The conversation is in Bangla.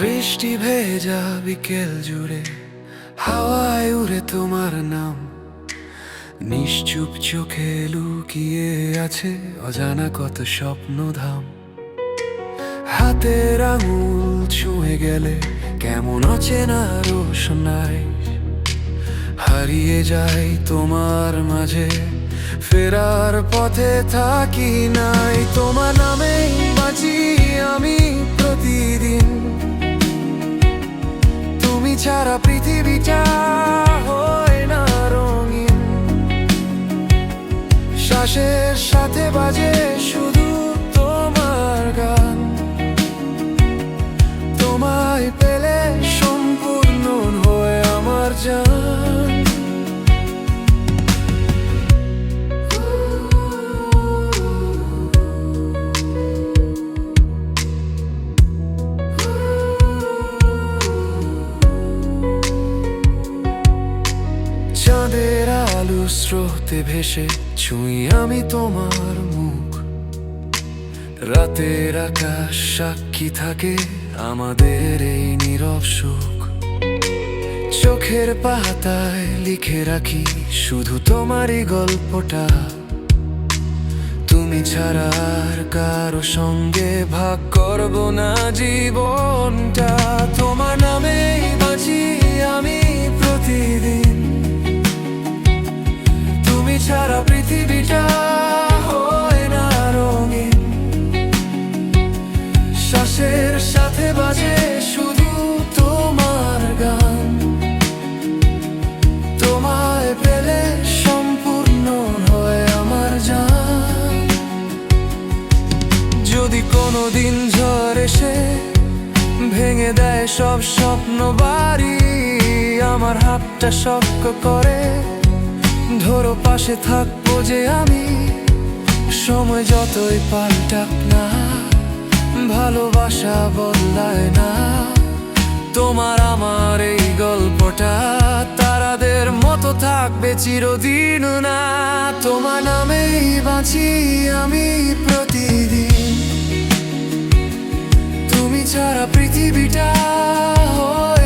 বৃষ্টি ভেজা বিকেল জুড়ে হাওয়ায় উড়ে তোমার নাম, নিশ্চুপ চোখে লুকিয়ে আছে অজানা কত স্বপ্নধাম। হাতের আঙুল ছুঁয়ে গেলে কেমন অচেনা রোশনাই হারিয়ে যাই তোমার মাঝে, ফেরার পথে থাকি নাই। তোমার নামেই বাঁচি আমি প্রতিদিন, তুমি ছাড়া পৃথিবীটা হয় না রঙিন। শ্বাসের সাথে বাজে শুধু তোমার গান, তোমায় পেলে সম্পূর্ণ হয় আমার জান। চাঁদের আলো স্রোতে ভেসে ছুঁই আমি তোমার মুখ, রাতের আকাশ সাক্ষী থাকে আমাদের এই নীরব সুখ। চোখের পাতায় লিখে রাখি শুধু তোমারই গল্পটা, তুমি ছাড়া আর কারো সঙ্গে ভাগ করব না জীবনটা। তোমার নামেই বাঁচি আমি প্রতিদিন, তুমি ছাড়া পৃথিবীটা হয় না রঙিন। শ্বাসের সাথে বাজে শুধু তোমার গান, তোমায় পেলে সম্পূর্ণ হয় আমার জান। যদি কোনোদিন ঝড় এসে ভেঙে দেয় সব স্বপ্ন বাড়ি, আমার হাতটা শক্ত করে ধরো, পাশে থাকবো যে আমি। সময় যতই পাল্টাক না, ভালোবাসা বদলায় না। তোমার আমার এই গল্পটা তারাদের মতো থাকবে চিরদিন না। তোমার নামেই বাঁচি আমি প্রতিদিন, তুমি ছাড়া পৃথিবীটা হয়